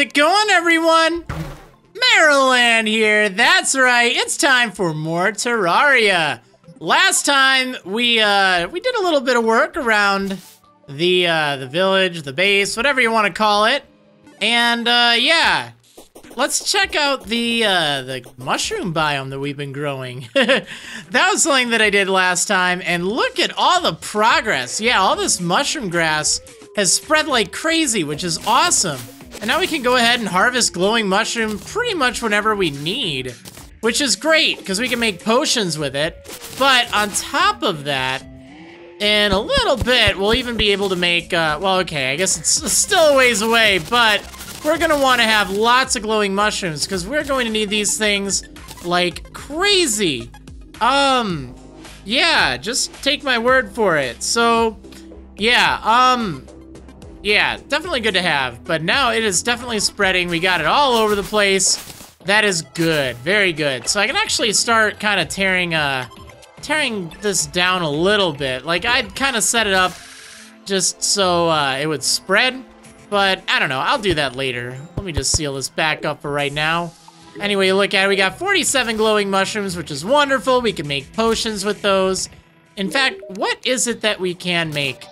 it going, everyone? Marriland here. That's right. It's time for more Terraria. Last time we did a little bit of work around the village, the base, whatever you want to call it. And yeah, let's check out the mushroom biome that we've been growing. That was something that I did last time, and look at all the progress. Yeah, all this mushroom grass has spread like crazy, which is awesome. And now we can go ahead and harvest glowing mushroom pretty much whenever we need, which is great because we can make potions with it. But on top of that, in a little bit, we'll even be able to make, well, okay, I guess it's still a ways away, but we're gonna want to have lots of glowing mushrooms because we're going to need these things like crazy. Yeah, just take my word for it. So, yeah, yeah, definitely good to have, but now it is definitely spreading. We got it all over the place. That is good, very good. So I can actually start kind of tearing this down a little bit. Like, I'd kind of set it up just so it would spread, but I don't know, I'll do that later. Let me just seal this back up for right now. Anyway, look at it, we got 47 glowing mushrooms, which is wonderful. We can make potions with those. In fact, what is it that we can make?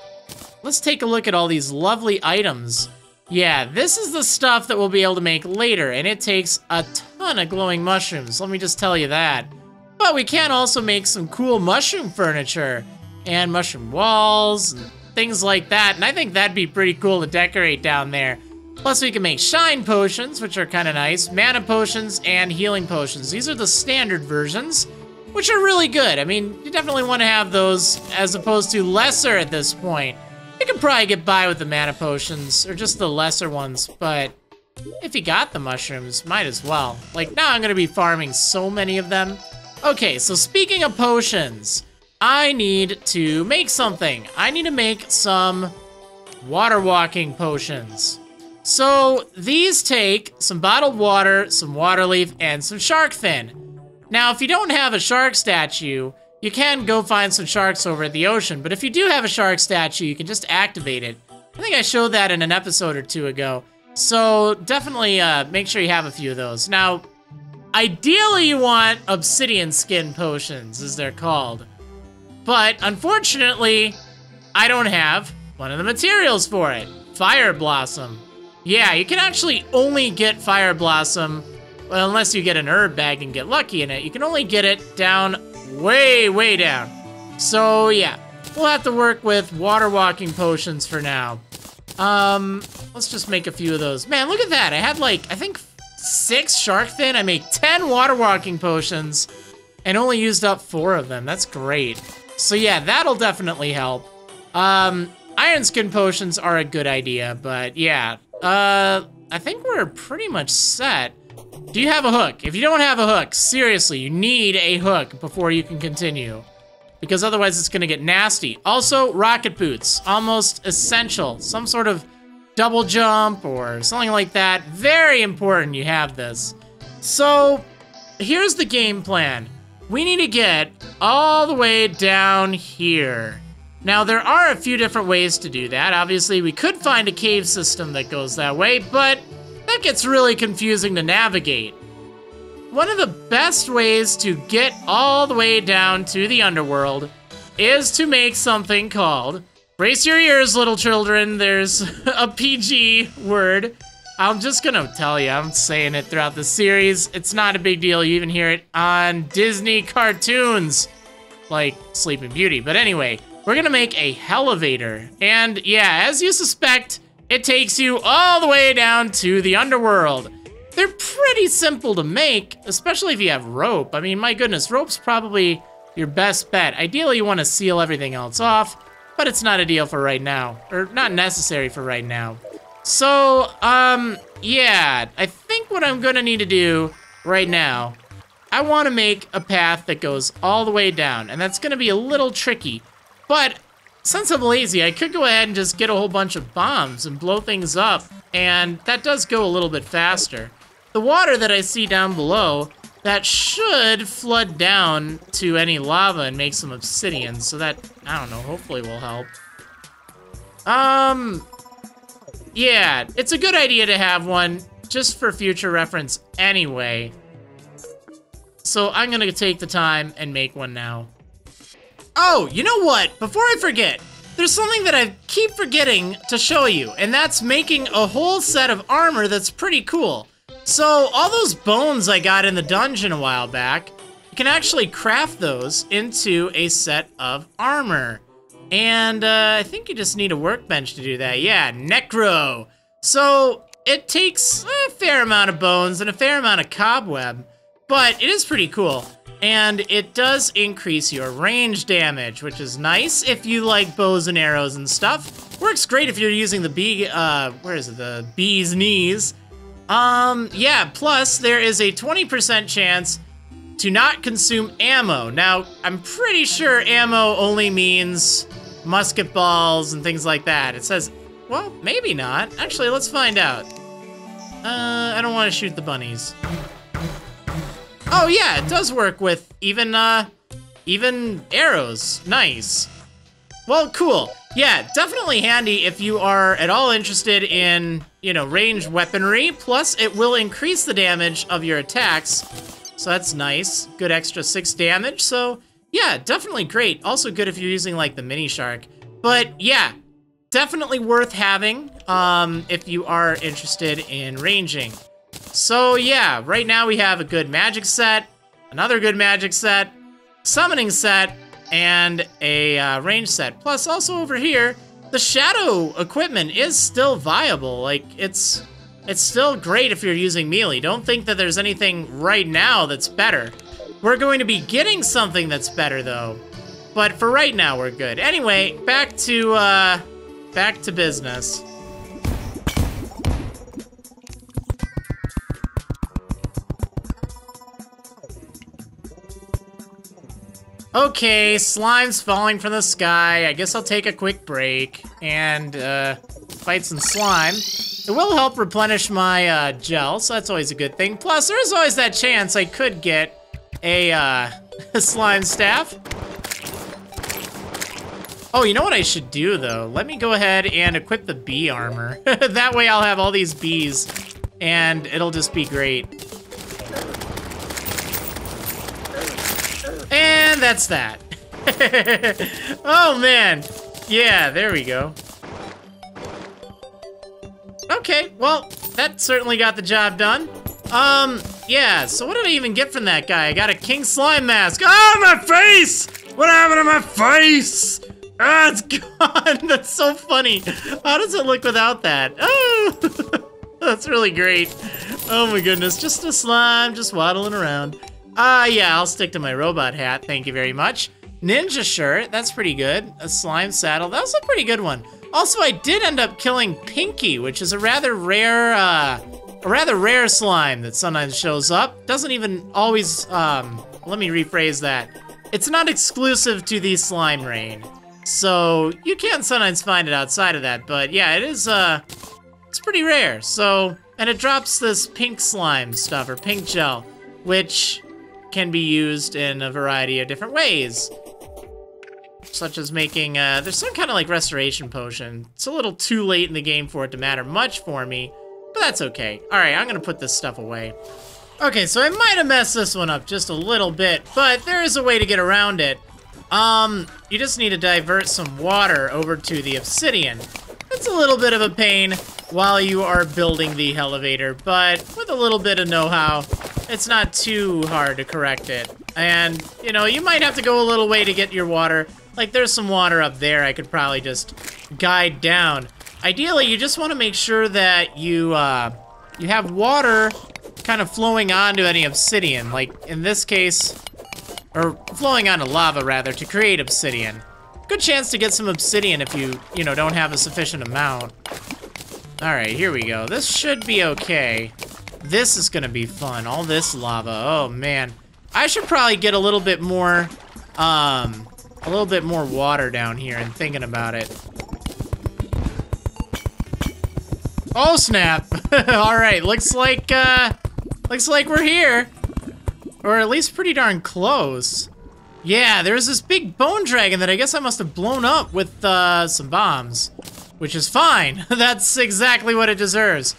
Let's take a look at all these lovely items. Yeah, this is the stuff that we'll be able to make later, and it takes a ton of glowing mushrooms, let me just tell you that. But we can also make some cool mushroom furniture, and mushroom walls, and things like that, and I think that'd be pretty cool to decorate down there. Plus we can make shine potions, which are kind of nice, mana potions, and healing potions. These are the standard versions, which are really good. I mean, you definitely want to have those as opposed to lesser at this point. You can probably get by with the mana potions, or just the lesser ones, but if you got the mushrooms, might as well. Like, now I'm gonna be farming so many of them. Okay, so speaking of potions, I need to make something. I need to make some water walking potions. So these take some bottled water, some water leaf, and some shark fin. Now, if you don't have a shark statue, you can go find some sharks over at the ocean, but if you do have a shark statue, you can just activate it. I think I showed that in an episode or two ago. So definitely make sure you have a few of those. Now, ideally you want obsidian skin potions, as they're called. But unfortunately, I don't have one of the materials for it. Fire Blossom. Yeah, you can actually only get Fire Blossom, well, unless you get an herb bag and get lucky in it. You can only get it down way down. So yeah, we'll have to work with water walking potions for now. Let's just make a few of those. Man, look at that. I had like, I think 6 shark fin. I made 10 water walking potions and only used up 4 of them. That's great. So yeah, that'll definitely help. Iron skin potions are a good idea, but yeah, I think we're pretty much set. Do you have a hook? If you don't have a hook, seriously, you need a hook before you can continue, because otherwise it's gonna get nasty. Also, rocket boots, almost essential. Some sort of double jump or something like that. Very important you have this. So, here's the game plan. We need to get all the way down here. Now, there are a few different ways to do that. Obviously, we could find a cave system that goes that way, but that gets really confusing to navigate. One of the best ways to get all the way down to the Underworld is to make something called, brace your ears, little children, there's a PG word. I'm just gonna tell you, I'm saying it throughout the series. It's not a big deal, you even hear it on Disney cartoons, like Sleeping Beauty. But anyway, we're gonna make a Hellovator. And yeah, as you suspect, it takes you all the way down to the Underworld. They're pretty simple to make, especially if you have rope. I mean, my goodness, rope's probably your best bet. Ideally, you want to seal everything else off, but it's not a deal for right now, or not necessary for right now. So, yeah, I think what I'm gonna need to do right now, I want to make a path that goes all the way down, and that's gonna be a little tricky, but since I'm lazy, I could go ahead and just get a whole bunch of bombs and blow things up, and that does go a little bit faster. The water that I see down below, that should flood down to any lava and make some obsidian, so that, I don't know, hopefully will help. Yeah, it's a good idea to have one just for future reference anyway. So I'm gonna take the time and make one now. Oh, you know what? Before I forget, there's something that I keep forgetting to show you, and that's making a whole set of armor that's pretty cool. So all those bones I got in the dungeon a while back, you can actually craft those into a set of armor. And I think you just need a workbench to do that. Yeah, Necro. So it takes a fair amount of bones and a fair amount of cobweb, but it is pretty cool. And it does increase your range damage, which is nice if you like bows and arrows and stuff. Works great if you're using the the bee's knees. Yeah, plus there is a 20% chance to not consume ammo. Now, I'm pretty sure ammo only means musket balls and things like that. It says, well, maybe not. Actually, let's find out. I don't want to shoot the bunnies. Oh yeah, it does work with even arrows. Nice. Well, cool. Yeah, definitely handy if you are at all interested in, you know, ranged weaponry. Plus, it will increase the damage of your attacks. So that's nice. Good extra 6 damage. So yeah, definitely great. Also good if you're using like the mini shark. But yeah, definitely worth having if you are interested in ranging. So yeah, right now we have a good magic set, another good magic set, summoning set, and a range set. Plus also over here, the shadow equipment is still viable. Like it's still great if you're using melee. Don't think that there's anything right now that's better. We're going to be getting something that's better though. But for right now, we're good. Anyway, back to business. Okay, slime's falling from the sky. I guess I'll take a quick break and fight some slime. It will help replenish my gel, so that's always a good thing. Plus, there's always that chance I could get a, a slime staff. Oh, you know what I should do, though? Let me go ahead and equip the bee armor. That way I'll have all these bees, and it'll just be great. And that's that. Oh, man. Yeah, there we go. Okay, well, that certainly got the job done. Yeah, so what did I even get from that guy? I got a king slime mask. Oh, my face! What happened to my face? Ah, it's gone. That's so funny. How does it look without that? Oh, that's really great. Oh my goodness, just a slime, just waddling around. Yeah, I'll stick to my robot hat, thank you very much. Ninja shirt, that's pretty good. A slime saddle, that was a pretty good one. Also, I did end up killing Pinky, which is a rather rare slime that sometimes shows up. Doesn't even always, let me rephrase that. It's not exclusive to the slime rain. So, you can sometimes find it outside of that, but yeah, it is, it's pretty rare. So, and it drops this pink slime stuff, or pink gel, which can be used in a variety of different ways. Such as making, there's some kind of like restoration potion. It's a little too late in the game for it to matter much for me, but that's okay. All right, I'm gonna put this stuff away. Okay, so I might have messed this one up just a little bit, but there is a way to get around it. You just need to divert some water over to the obsidian. It's a little bit of a pain while you are building the elevator, but with a little bit of know-how, it's not too hard to correct it. And, you know, you might have to go a little way to get your water. Like, there's some water up there I could probably just guide down. Ideally, you just want to make sure that you have water kind of flowing onto any obsidian. Like, in this case, or flowing onto lava, rather, to create obsidian. Good chance to get some obsidian if you know, don't have a sufficient amount. Alright, here we go. This should be okay. This is gonna be fun. All this lava. Oh, man. I should probably get a little bit more water down here and thinking about it. Oh, snap. Alright, looks like we're here. Or at least pretty darn close. Yeah, there's this big bone dragon that I guess I must have blown up with some bombs. Which is fine. That's exactly what it deserves.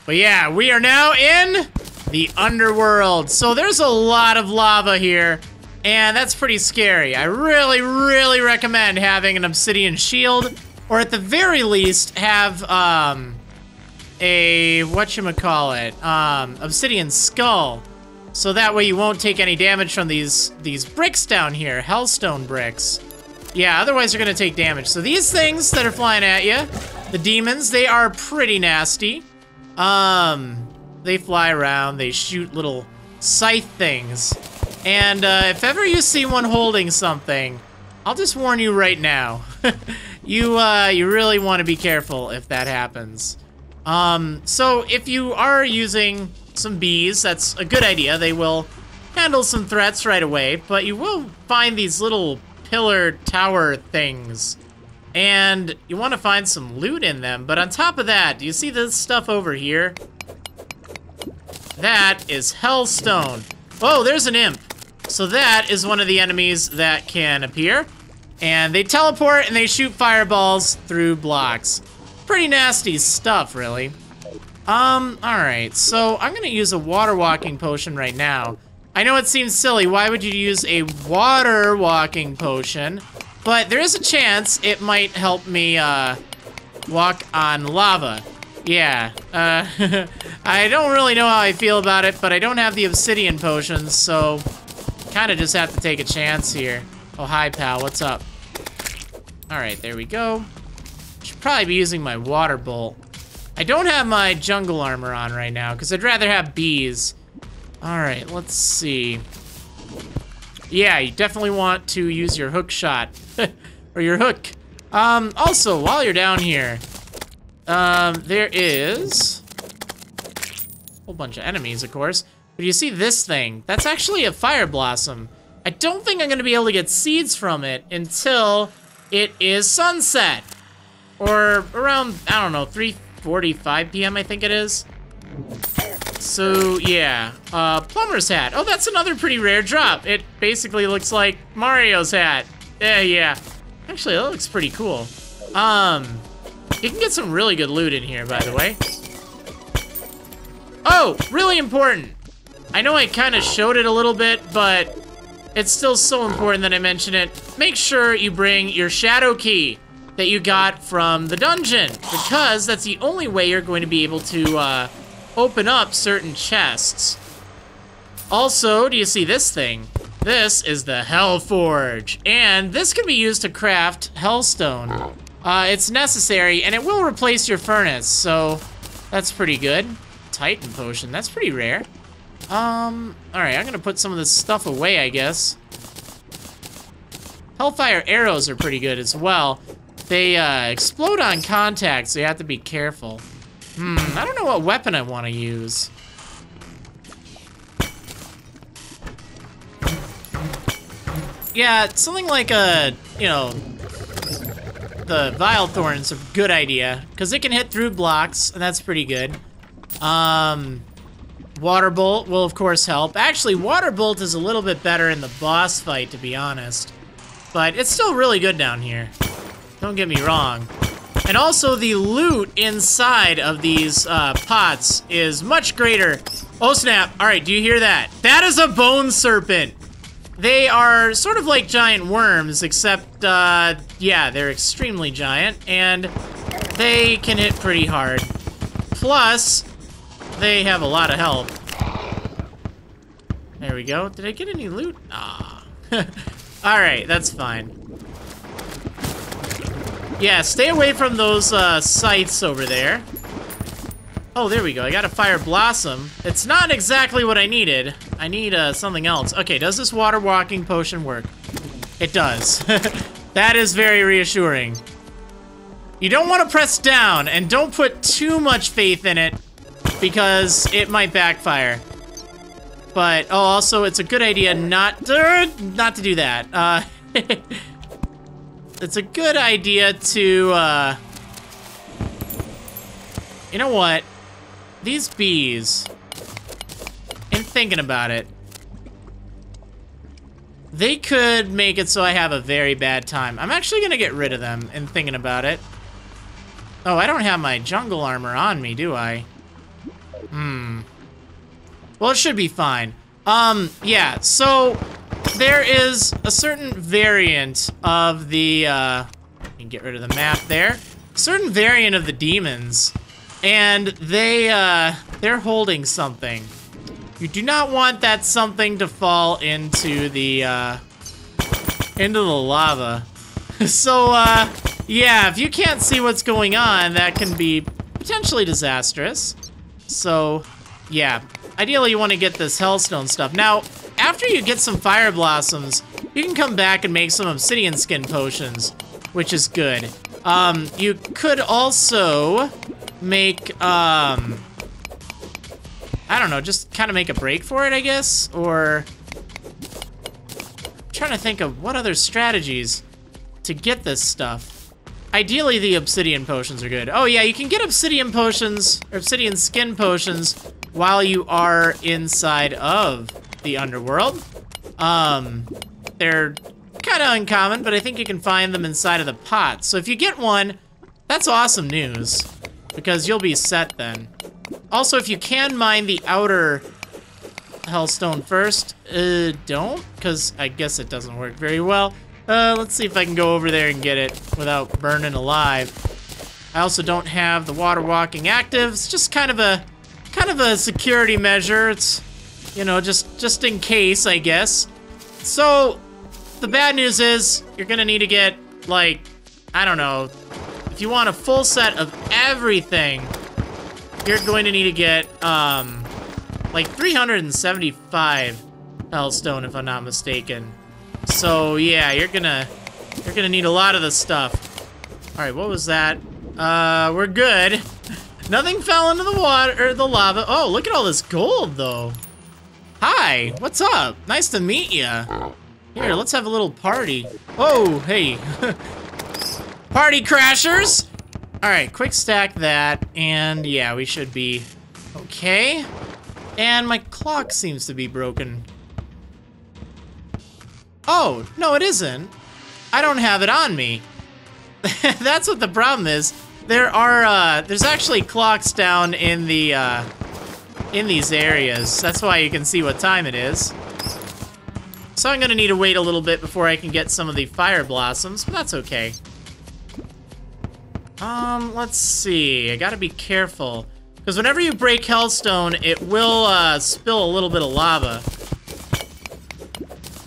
But yeah, we are now in the Underworld. So there's a lot of lava here, and that's pretty scary. I really, really recommend having an obsidian shield, or at the very least, have a, whatchamacallit, obsidian skull. So that way you won't take any damage from these bricks down here, hellstone bricks. Yeah, otherwise you're gonna take damage. So these things that are flying at you, the demons, they are pretty nasty. They fly around, they shoot little scythe things. And if ever you see one holding something, I'll just warn you right now. You really want to be careful if that happens. So if you are using some bees, that's a good idea. They will handle some threats right away, but you will find these little pillar tower things. And you want to find some loot in them, but on top of that, do you see this stuff over here? That is hellstone. Oh, there's an imp. So that is one of the enemies that can appear. And they teleport and they shoot fireballs through blocks. Pretty nasty stuff, really. Alright, so I'm gonna use a water walking potion right now. I know it seems silly, why would you use a water walking potion? But there is a chance it might help me, walk on lava. Yeah, I don't really know how I feel about it, but I don't have the obsidian potions, so kind of just have to take a chance here. Oh, hi, pal, what's up? Alright, there we go. Should probably be using my water bolt. I don't have my jungle armor on right now, because I'd rather have bees. Alright, let's see. Yeah, you definitely want to use your hook shot. Or your hook. Also, while you're down here, there is a whole bunch of enemies, of course. But you see this thing? That's actually a fire blossom. I don't think I'm gonna be able to get seeds from it until it is sunset. Or around, I don't know, 3:45 p.m. I think it is. So, yeah. Plumber's hat. Oh, that's another pretty rare drop. It basically looks like Mario's hat. Yeah. Actually, that looks pretty cool. You can get some really good loot in here, by the way. Oh, really important. I know I kind of showed it a little bit, but it's still so important that I mention it. Make sure you bring your shadow key that you got from the dungeon, because that's the only way you're going to be able to open up certain chests. Also, do you see this thing? This is the Hell Forge, and this can be used to craft hellstone. It's necessary, and it will replace your furnace, so that's pretty good. Titan potion, that's pretty rare. Alright, I'm gonna put some of this stuff away, I guess. Hellfire arrows are pretty good as well. They explode on contact, so you have to be careful. I don't know what weapon I want to use. Yeah, something like a, you know, the Vile Thorn's a good idea, because it can hit through blocks, and that's pretty good. Water Bolt will, of course, help. Actually, Water Bolt is a little bit better in the boss fight, to be honest. But it's still really good down here. Don't get me wrong. And also, the loot inside of these pots is much greater. Oh, snap. All right, do you hear that? That is a bone serpent. They are sort of like giant worms, except, yeah, they're extremely giant, and they can hit pretty hard. Plus, they have a lot of health. There we go. Did I get any loot? Ah. Alright, that's fine. Yeah, stay away from those scythes over there. Oh, there we go. I got a fire blossom. It's not exactly what I needed. I need something else. Okay, does this water walking potion work? It does. That is very reassuring. You don't want to press down, and don't put too much faith in it, because it might backfire. But, oh, also, it's a good idea not to do that. It's a good idea to, you know what? These bees, in thinking about it, they could make it so I have a very bad time. I'm actually gonna get rid of them in thinking about it. Oh, I don't have my jungle armor on me, do I? Well, it should be fine. Yeah, so there is a certain variant of the, let me get rid of the map there. A certain variant of the demons, and they're holding something. You do not want that something to fall into the lava. So, yeah, if you can't see what's going on, that can be potentially disastrous. So, yeah, ideally you want to get this hellstone stuff. Now, after you get some fire blossoms, you can come back and make some obsidian skin potions, which is good. You could also make, I don't know, just kind of make a break for it, I guess, or I'm trying to think of what other strategies to get this stuff. Ideally, the obsidian potions are good. Oh yeah, you can get obsidian potions, or obsidian skin potions, while you are inside of the Underworld. They're kind of uncommon, but I think you can find them inside of the pot. So if you get one, that's awesome news, because you'll be set then. Also, if you can mine the outer hellstone first, don't, because I guess it doesn't work very well. Let's see if I can go over there and get it without burning alive. I also don't have the water walking active. It's just kind of a security measure. It's, you know, just in case, I guess. So the bad news is you're gonna need to get, like, I don't know, if you want a full set of everything, you're going to need to get like 375 hellstone, if I'm not mistaken. So yeah, you're gonna need a lot of this stuff. All right, what was that? We're good. Nothing fell into the water or the lava. Oh, look at all this gold though. Hi, what's up? Nice to meet you. Here, let's have a little party. Oh, hey. Party crashers. All right, quick stack that, and yeah, we should be okay. And my clock seems to be broken. Oh, no, it isn't. I don't have it on me. That's what the problem is. There's actually clocks down in the, in these areas. That's why you can see what time it is. So I'm gonna need to wait a little bit before I can get some of the fire blossoms, but that's okay. Let's see. I gotta be careful. Because whenever you break hellstone, it will, spill a little bit of lava.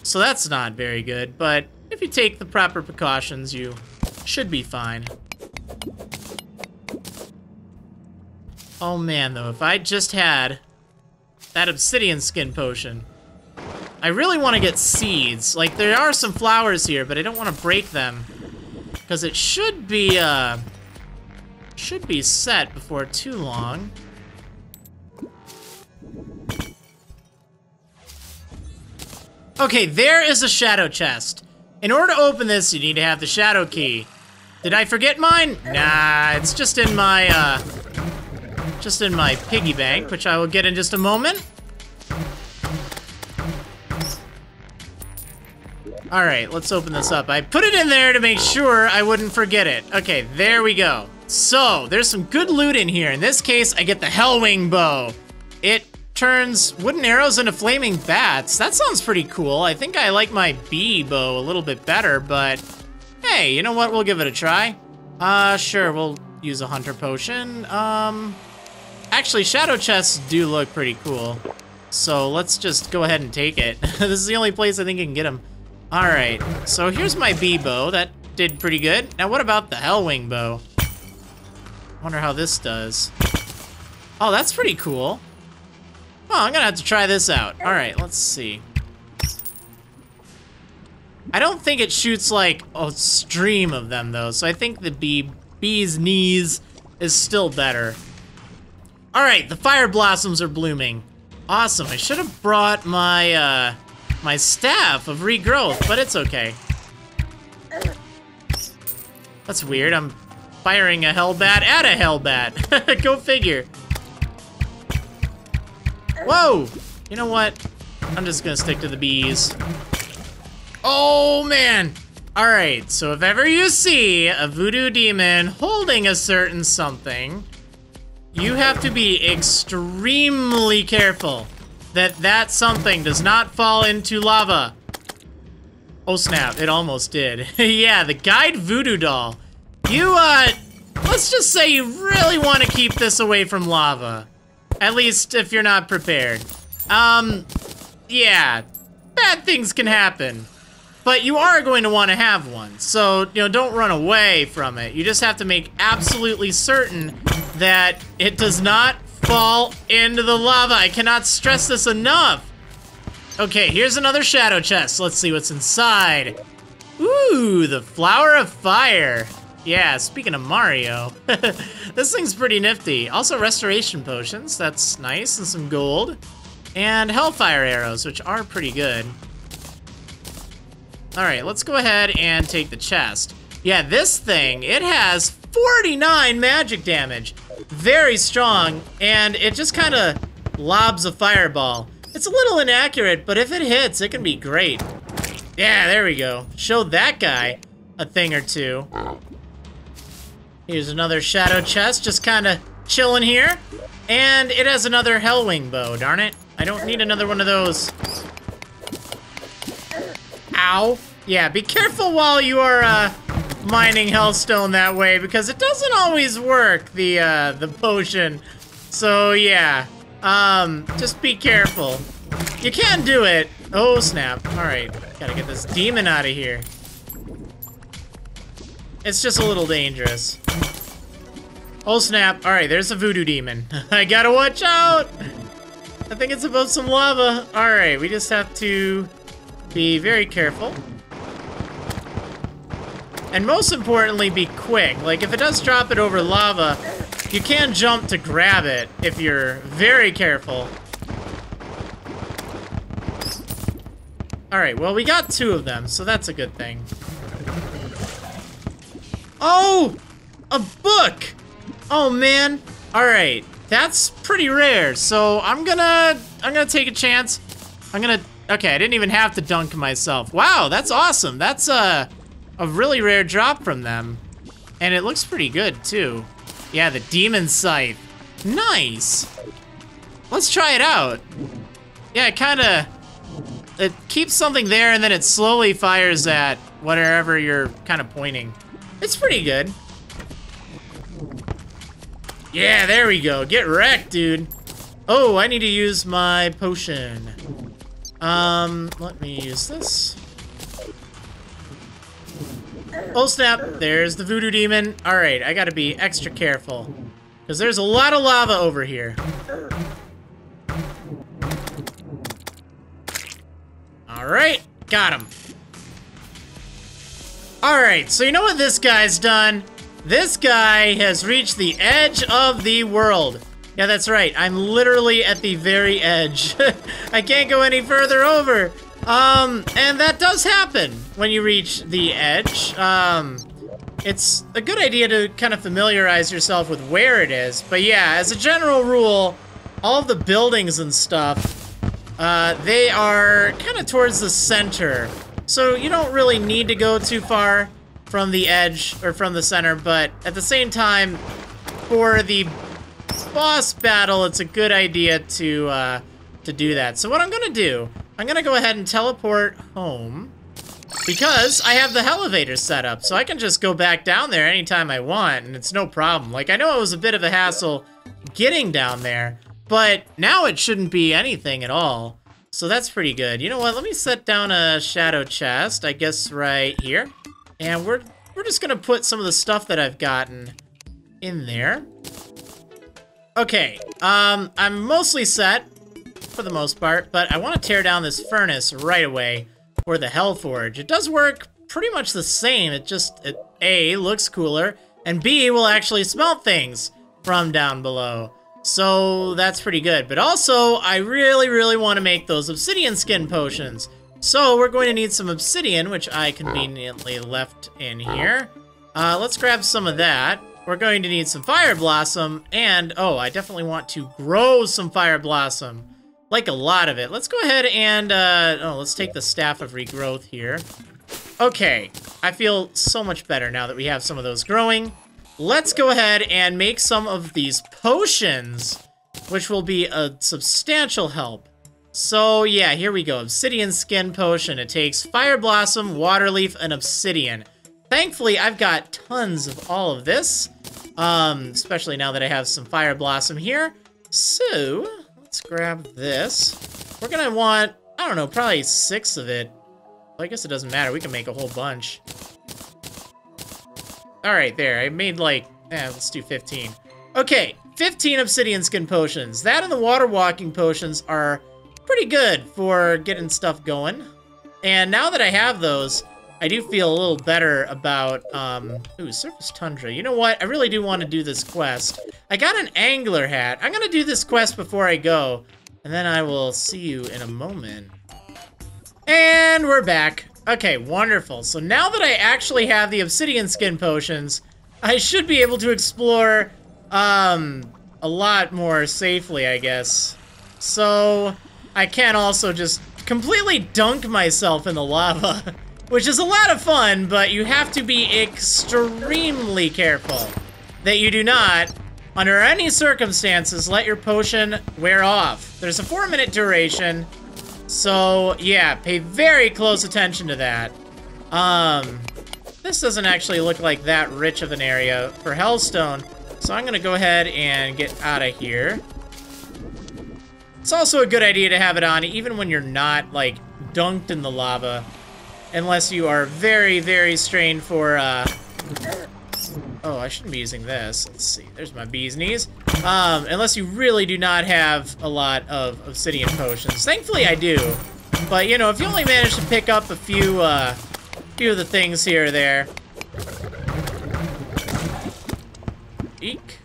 So that's not very good, but if you take the proper precautions, you should be fine. Oh man, though, if I just had that obsidian skin potion. I really want to get seeds. Like, there are some flowers here, but I don't want to break them. Because it should be set before too long. Okay, there is a shadow chest. In order to open this, you need to have the shadow key. Did I forget mine? Nah, it's just in my piggy bank, which I will get in just a moment. All right, let's open this up. I put it in there to make sure I wouldn't forget it. Okay, there we go. So, there's some good loot in here. In this case, I get the Hellwing bow. It turns wooden arrows into flaming bats. That sounds pretty cool. I think I like my bee bow a little bit better, but hey, you know what? We'll give it a try. Sure, we'll use a hunter potion. Actually, shadow chests do look pretty cool. So let's just go ahead and take it. This is the only place I think you can get them. All right, so here's my bee bow. That did pretty good. Now what about the Hellwing bow? Wonder how this does. Oh, that's pretty cool. Oh, I'm gonna have to try this out. All right, let's see. I don't think it shoots like a stream of them though, so I think the bee's knees is still better. All right, the fire blossoms are blooming. Awesome, I should have brought my, my staff of regrowth, but it's okay. That's weird, I'm firing a hellbat at a hellbat. Go figure. Whoa! You know what? I'm just gonna stick to the bees. Oh, man! Alright, so if ever you see a voodoo demon holding a certain something, you have to be extremely careful that that something does not fall into lava. Oh snap, it almost did. Yeah, the guide voodoo doll. You, let's just say you really want to keep this away from lava. At least if you're not prepared. Yeah, bad things can happen. But you are going to want to have one. So, you know, don't run away from it. You just have to make absolutely certain that it does not fall into the lava. I cannot stress this enough. Okay, here's another shadow chest. Let's see what's inside. Ooh, the flower of fire. Yeah, speaking of Mario, this thing's pretty nifty. Also restoration potions, that's nice, and some gold. And hellfire arrows, which are pretty good. All right, let's go ahead and take the chest. Yeah, this thing, it has 49 magic damage. Very strong, and it just kind of lobs a fireball. It's a little inaccurate, but if it hits, it can be great. Yeah, there we go. Showed that guy a thing or two. Here's another shadow chest, just kind of chilling here. And it has another Hellwing bow, darn it. I don't need another one of those. Ow. Yeah, be careful while you are mining Hellstone that way, because it doesn't always work, the potion. So yeah, just be careful. You can do it. Oh snap. All right, gotta get this demon out of here. It's just a little dangerous. Oh snap. All right, there's a voodoo demon. I gotta watch out. I think it's above some lava. All right, we just have to be very careful. And most importantly, be quick. Like, if it does drop it over lava, you can jump to grab it if you're very careful. All right, well, we got 2 of them, so that's a good thing. Oh, a book. Oh man. All right, that's pretty rare. So I'm gonna take a chance. Okay, I didn't even have to dunk myself. Wow, that's awesome. That's a really rare drop from them. And it looks pretty good too. Yeah, the demon scythe. Nice. Let's try it out. Yeah, it keeps something there and then it slowly fires at whatever you're kind of pointing. It's pretty good. Yeah, there we go. Get wrecked, dude. Oh, I need to use my potion. Let me use this. Oh snap, there's the voodoo demon. All right, I gotta be extra careful because there's a lot of lava over here. All right, got him. All right, so you know what this guy's done? This guy has reached the edge of the world. Yeah, that's right. I'm literally at the very edge. I can't go any further over. And that does happen when you reach the edge. It's a good idea to kind of familiarize yourself with where it is. But yeah, as a general rule, all of the buildings and stuff, they are kind of towards the center. So you don't really need to go too far from the edge or from the center, but at the same time, for the boss battle, it's a good idea to do that. So what I'm gonna do, I'm gonna go ahead and teleport home because I have the elevator set up, so I can just go back down there anytime I want, and it's no problem. Like, I know it was a bit of a hassle getting down there, but now it shouldn't be anything at all. So that's pretty good. You know what? Let me set down a shadow chest, I guess right here. And we're just gonna put some of the stuff that I've gotten in there. Okay, I'm mostly set for the most part, but I want to tear down this furnace right away for the Hellforge. It does work pretty much the same. It just, A, looks cooler, and B, will actually smelt things from down below. So that's pretty good. But also, I really, really want to make those obsidian skin potions. So we're going to need some obsidian, which I conveniently left in here. Let's grab some of that. We're going to need some fire blossom, and oh, I definitely want to grow some fire blossom. Like a lot of it. Let's go ahead and, let's take the staff of regrowth here. Okay, I feel so much better now that we have some of those growing. let's go ahead and make some of these potions, which will be a substantial help. So yeah, here we go. Obsidian skin potion. It takes fire blossom, water leaf, and obsidian. Thankfully, I've got tons of all of this, especially now that I have some fire blossom here. So let's grab this. We're gonna want, I don't know, probably 6 of it. Well, I guess it doesn't matter. We can make a whole bunch. All right, there. I made like, let's do 15. Okay, 15 obsidian skin potions. That and the water walking potions are pretty good for getting stuff going. And now that I have those, I do feel a little better about, ooh, surface tundra. You know what? I really do want to do this quest. I got an angler hat. I'm gonna do this quest before I go, and then I will see you in a moment. And we're back. Okay, wonderful. So now that I actually have the obsidian skin potions, I should be able to explore, a lot more safely, I guess. So I can also just completely dunk myself in the lava, which is a lot of fun, but you have to be extremely careful that you do not, under any circumstances, let your potion wear off. There's a 4-minute duration, so yeah, pay very close attention to that. This doesn't actually look like that rich of an area for Hellstone, so I'm gonna go ahead and get out of here. It's also a good idea to have it on even when you're not, like, dunked in the lava. Unless you are very, very strained for, oh, I shouldn't be using this. Let's see. There's my bee's knees. Unless you really do not have a lot of obsidian potions. Thankfully, I do. But, you know, if you only manage to pick up a few of the things here or there. Eek.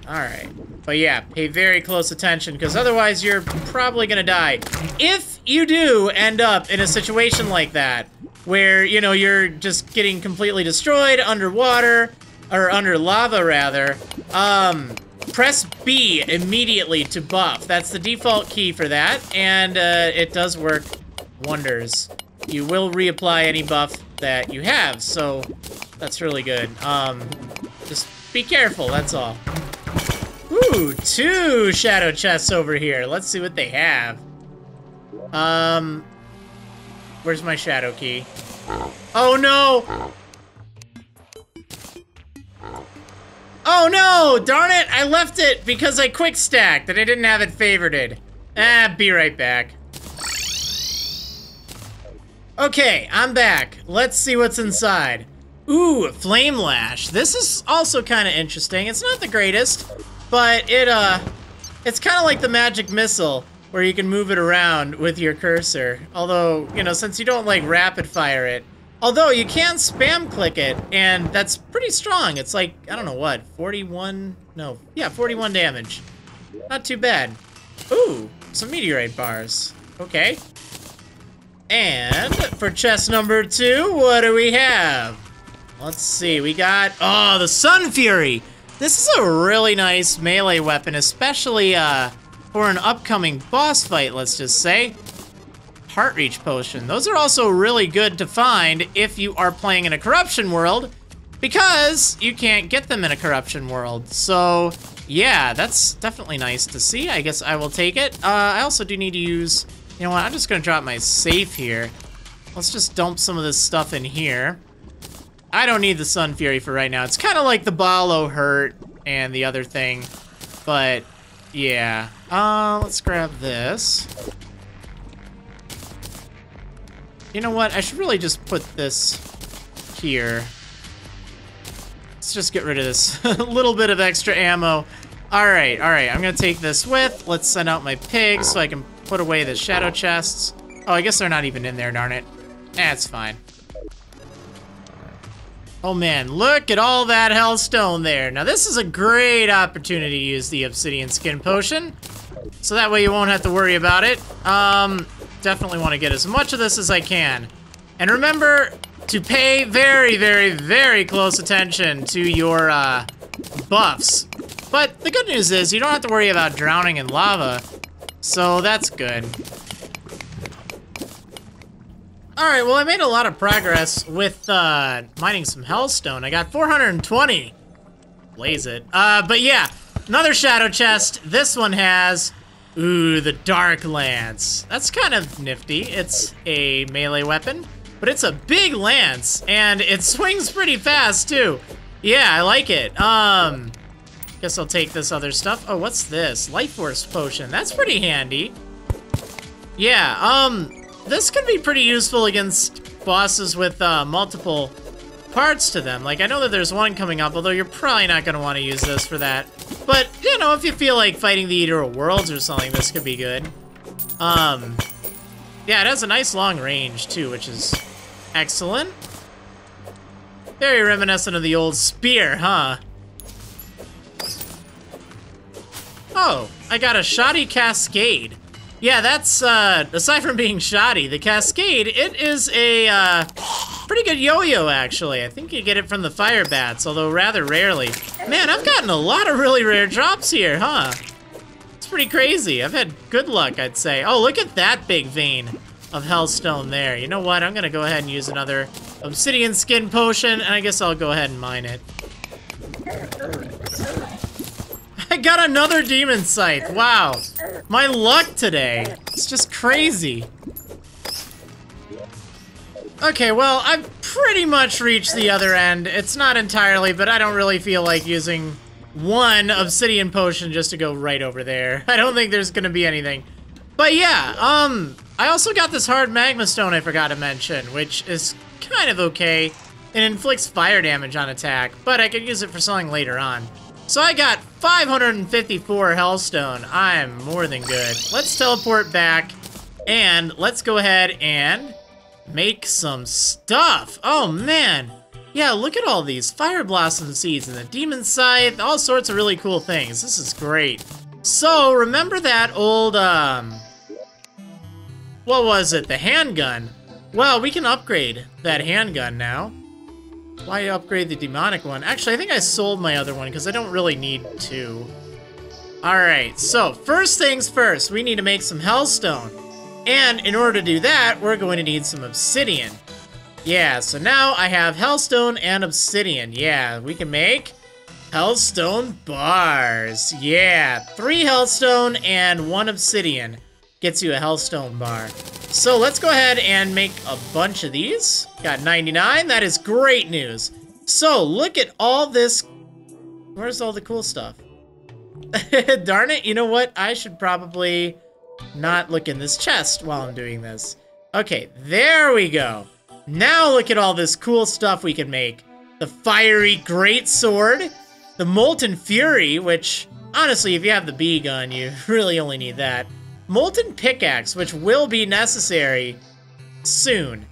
Alright. But yeah, pay very close attention, because otherwise you're probably gonna die. If you do end up in a situation like that, where, you know, you're just getting completely destroyed underwater, or under lava, rather, press B immediately to buff. That's the default key for that, and it does work wonders. You will reapply any buff that you have, so that's really good. Just be careful, that's all. Ooh, 2 shadow chests over here. Let's see what they have. Where's my shadow key? Oh no! Oh no! Darn it! I left it because I quick stacked and I didn't have it favorited. Be right back. Okay, I'm back. Let's see what's inside. Ooh, flame lash. This is also kind of interesting. It's not the greatest, but it's kind of like the magic missile, where you can move it around with your cursor. Although, you know, since you don't, like, rapid fire it. Although, you can spam click it, and that's pretty strong. It's like, I don't know what, 41? No, yeah, 41 damage. Not too bad. Ooh, some meteorite bars. Okay. And for chest number 2, what do we have? Let's see, we got, oh, the Sun Fury. This is a really nice melee weapon, especially for an upcoming boss fight, let's just say. Heart Reach Potion. Those are also really good to find if you are playing in a corruption world, because you can't get them in a corruption world. So, yeah, that's definitely nice to see. I guess I will take it. I also do need to use, you know what, I'm just gonna drop my safe here. Let's just dump some of this stuff in here. I don't need the Sun Fury for right now. It's kind of like the Balo Hurt and the other thing, but yeah. Let's grab this. You know what? I should really just put this here. Let's just get rid of this little bit of extra ammo. All right. I'm gonna take this with. Let's send out my pigs so I can put away the shadow chests. Oh, I guess they're not even in there, darn it. It's fine. Oh man, look at all that hellstone there. Now this is a great opportunity to use the obsidian skin potion, so that way you won't have to worry about it. Definitely want to get as much of this as I can. And remember to pay very, very, very close attention to your buffs. But the good news is you don't have to worry about drowning in lava, so that's good. Alright, well I made a lot of progress with mining some hellstone. I got 420 blaze it. But yeah, another shadow chest. This one has, ooh, the Dark Lance. That's kind of nifty. It's a melee weapon, but it's a big lance, and it swings pretty fast, too. Yeah, I like it. Guess I'll take this other stuff. Oh, what's this? Life Force Potion. That's pretty handy. Yeah, this could be pretty useful against bosses with, multiple parts to them. Like, I know that there's one coming up, although you're probably not gonna want to use this for that. But, you know, if you feel like fighting the Eater of Worlds or something, this could be good. Yeah, it has a nice long range, too, which is excellent. Very reminiscent of the old spear, huh? Oh, I got a shoddy cascade. Yeah, that's, aside from being shoddy, the cascade, it is a, pretty good yo-yo, actually. I think you get it from the fire bats, although rather rarely. Man, I've gotten a lot of really rare drops here, huh? It's pretty crazy. I've had good luck, I'd say. Oh, look at that big vein of hellstone there. You know what? I'm gonna go ahead and use another obsidian skin potion, and I guess I'll go ahead and mine it. I got another demon scythe. Wow. My luck today. It's just crazy. Okay, well, I've pretty much reached the other end. It's not entirely, but I don't really feel like using one obsidian potion just to go right over there. I don't think there's gonna be anything. But yeah, I also got this hard magma stone I forgot to mention, which is kind of okay. It inflicts fire damage on attack, but I could use it for something later on. So I got 554 hellstone. I'm more than good. Let's teleport back, and let's go ahead and make some stuff. Oh man. Yeah, look at all these fire blossom seeds and the demon scythe, all sorts of really cool things. This is great. So remember that old, what was it? The handgun. Well, we can upgrade that handgun now. Why upgrade the demonic one? Actually, I think I sold my other one because I don't really need to. Alright, so first things first, we need to make some hellstone. And in order to do that, we're going to need some obsidian. Yeah, so now I have hellstone and obsidian. Yeah, we can make hellstone bars. Yeah, 3 hellstone and 1 obsidian gets you a hellstone bar. So let's go ahead and make a bunch of these. Got 99, that is great news. So look at all this. Where's all the cool stuff? Darn it, you know what? I should probably not look in this chest while I'm doing this. Okay, there we go. Now look at all this cool stuff we can make. The fiery greatsword, the molten fury, which honestly, if you have the bee gun, you really only need that. Molten pickaxe, which will be necessary soon.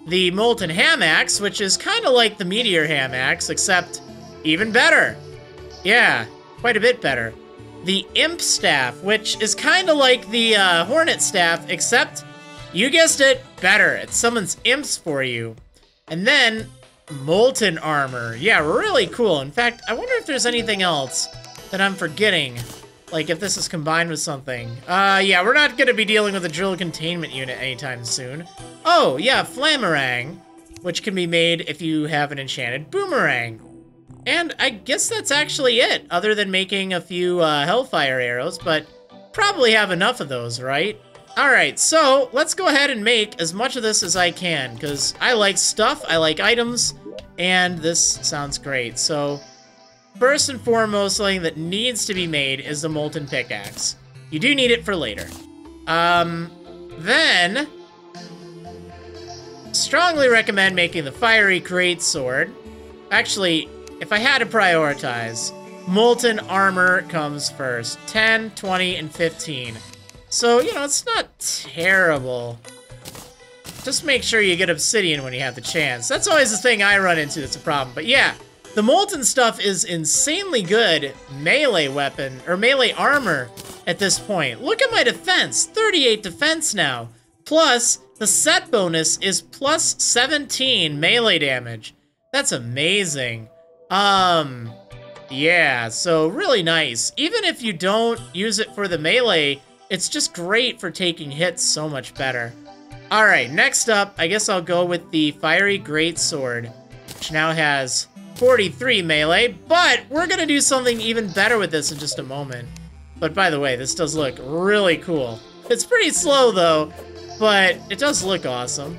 The molten ham axe, which is kind of like the meteor ham axe, except even better. Yeah, quite a bit better. The imp staff, which is kind of like the hornet staff, except, you guessed it, better. It summons imps for you. And then, molten armor. Yeah, really cool. In fact, I wonder if there's anything else that I'm forgetting. Like, if this is combined with something. Yeah, we're not gonna be dealing with a drill containment unit anytime soon. Oh, yeah, flamerang, which can be made if you have an enchanted boomerang. And I guess that's actually it, other than making a few hellfire arrows, but probably have enough of those, right? Alright, so let's go ahead and make as much of this as I can, because I like stuff, I like items, and this sounds great. So, first and foremost, something that needs to be made is the molten pickaxe. You do need it for later. Then, strongly recommend making the fiery greatsword. Actually, if I had to prioritize, molten armor comes first. 10, 20, and 15. So, you know, it's not terrible. Just make sure you get obsidian when you have the chance. That's always the thing I run into that's a problem. But yeah, the molten stuff is insanely good melee weapon, or melee armor at this point. Look at my defense, 38 defense now. Plus, the set bonus is plus 17 melee damage. That's amazing. Yeah, so really nice. Even if you don't use it for the melee, it's just great for taking hits so much better. Alright, next up, I guess I'll go with the Fiery Greatsword, which now has 43 melee, but we're gonna do something even better with this in just a moment. But by the way, this does look really cool. It's pretty slow though, but it does look awesome.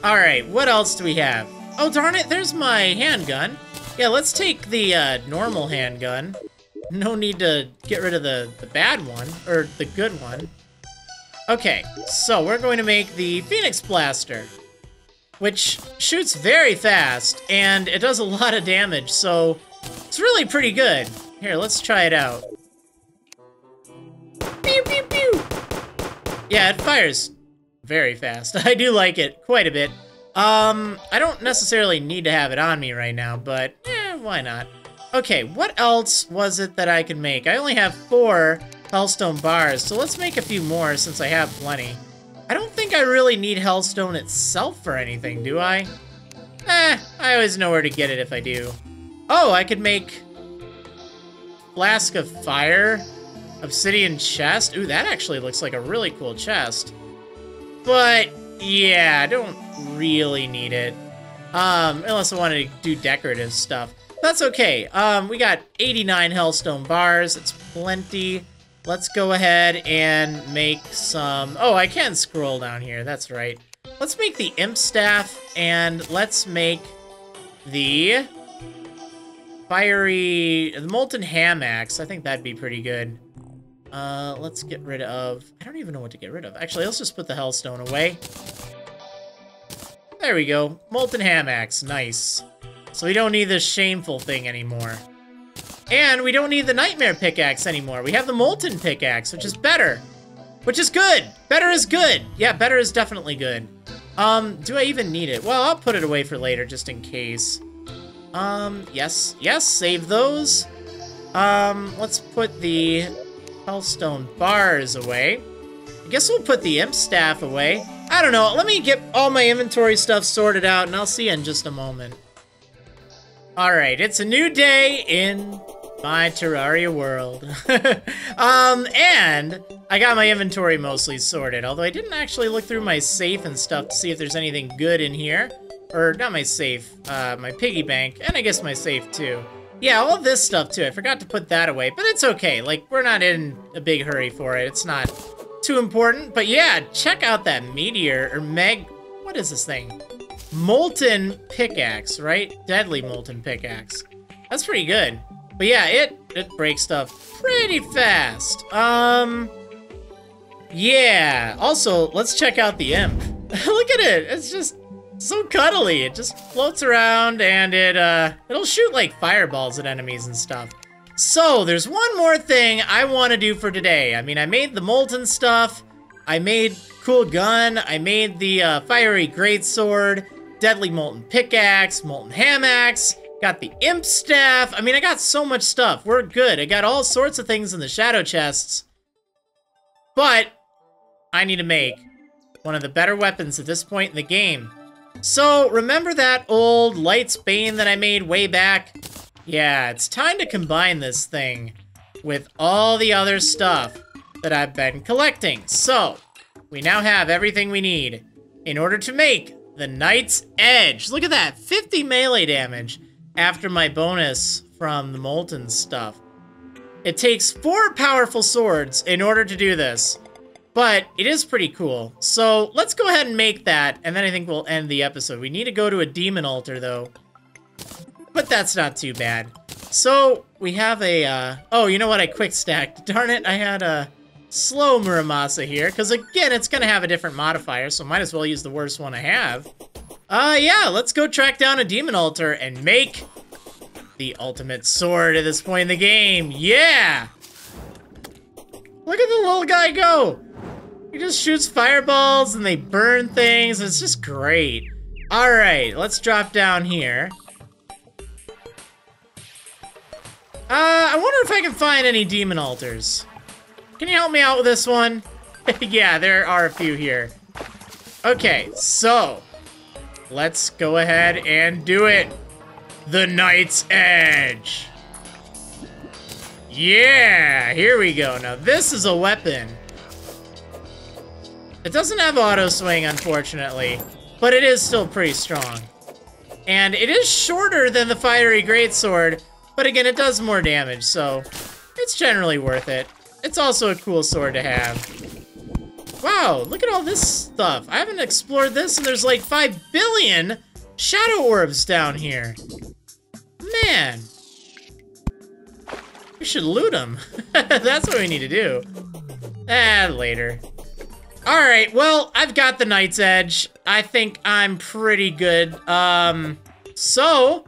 Alright, what else do we have? Oh darn it, there's my handgun. Yeah, let's take the normal handgun. No need to get rid of the bad one, or the good one. Okay, so we're going to make the Phoenix Blaster, which shoots very fast, and it does a lot of damage, so it's really pretty good. Here, let's try it out. Pew, pew, pew. Yeah, it fires very fast. I do like it quite a bit. I don't necessarily need to have it on me right now, but why not? Okay, what else was it that I could make? I only have 4 Hellstone bars, so let's make a few more since I have plenty. I don't think I really need Hellstone itself for anything, do I? I always know where to get it if I do. Oh, I could make Flask of Fire, Obsidian Chest. Ooh, that actually looks like a really cool chest. But, yeah, I don't really need it. Unless I wanted to do decorative stuff. That's okay. We got 89 Hellstone bars. It's plenty. Let's go ahead and make some... Oh, I can scroll down here. That's right. Let's make the Imp Staff, and let's make the the Molten Ham Axe. I think that'd be pretty good. Let's get rid of... I don't even know what to get rid of. Actually, let's just put the Hellstone away. There we go. Molten Ham Axe. Nice. So we don't need this shameful thing anymore. And we don't need the Nightmare Pickaxe anymore. We have the Molten Pickaxe, which is better. Which is good. Better is good. Yeah, better is definitely good. Do I even need it? Well, I'll put it away for later, just in case. Yes, save those. Let's put the Hellstone bars away. I guess we'll put the Imp Staff away. I don't know, let me get all my inventory stuff sorted out, and I'll see you in just a moment. Alright, it's a new day in my Terraria world. And I got my inventory mostly sorted, although I didn't actually look through my safe and stuff to see if there's anything good in here. Or, not my safe, my piggy bank, and I guess my safe too. Yeah, all this stuff too, I forgot to put that away, but it's okay, like, we're not in a big hurry for it, it's not too important. But yeah, check out that meteor, or what is this thing? Molten Pickaxe, right? Deadly Molten Pickaxe. That's pretty good. But yeah, it breaks stuff pretty fast. Yeah. Also, let's check out the Imp. Look at it. It's just so cuddly. It just floats around and it'll shoot like fireballs at enemies and stuff. So, there's one more thing I want to do for today. I mean, I made the molten stuff. I made cool gun. I made the fiery greatsword. Deadly Molten Pickaxe, Molten Ham Axe, got the Imp Staff. I mean, I got so much stuff. We're good. I got all sorts of things in the shadow chests. But I need to make one of the better weapons at this point in the game. So, remember that old Light's Bane that I made way back? Yeah, it's time to combine this thing with all the other stuff that I've been collecting. So, we now have everything we need in order to make the Knight's Edge. Look at that, 50 melee damage after my bonus from the molten stuff. It takes 4 powerful swords in order to do this, but it is pretty cool. So let's go ahead and make that, and then I think we'll end the episode. We need to go to a demon altar though, but that's not too bad. So we have a, oh, you know what, I quick stacked. Darn it, I had a slow Muramasa here, because again, it's gonna have a different modifier, so might as well use the worst one I have. Yeah, let's go track down a demon altar and make the ultimate sword at this point in the game. Yeah! Look at the little guy go! He just shoots fireballs and they burn things. It's just great. Alright, let's drop down here. I wonder if I can find any demon altars. Can you help me out with this one? Yeah, there are a few here. Okay, so let's go ahead and do it. The Knight's Edge. Yeah, here we go. Now this is a weapon. It doesn't have auto swing, unfortunately, but it is still pretty strong. And it is shorter than the fiery greatsword, but again, it does more damage, so it's generally worth it. It's also a cool sword to have. Wow, look at all this stuff. I haven't explored this, and there's like 5 billion shadow orbs down here. Man. We should loot them. That's what we need to do. Later. Alright, well, I've got the Knight's Edge. I think I'm pretty good. So,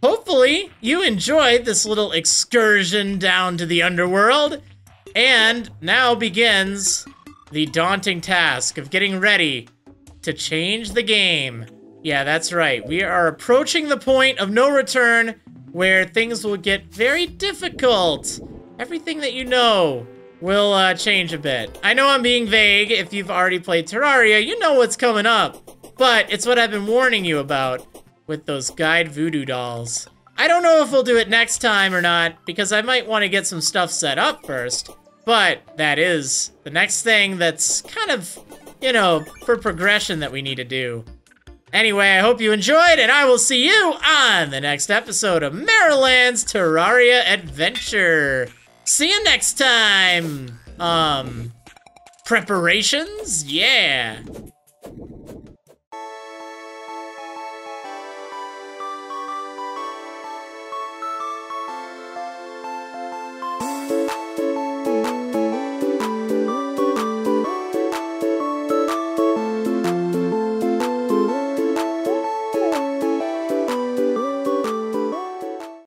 hopefully you enjoyed this little excursion down to the Underworld. And now begins the daunting task of getting ready to change the game. Yeah, that's right. We are approaching the point of no return where things will get very difficult. Everything that you know will change a bit. I know I'm being vague. If you've already played Terraria, you know what's coming up. But it's what I've been warning you about with those guide voodoo dolls. I don't know if we'll do it next time or not, because I might want to get some stuff set up first. But that is the next thing that's kind of, you know, for progression that we need to do. Anyway, I hope you enjoyed, and I will see you on the next episode of Marriland's Terraria Adventure. See you next time. Preparations? Yeah.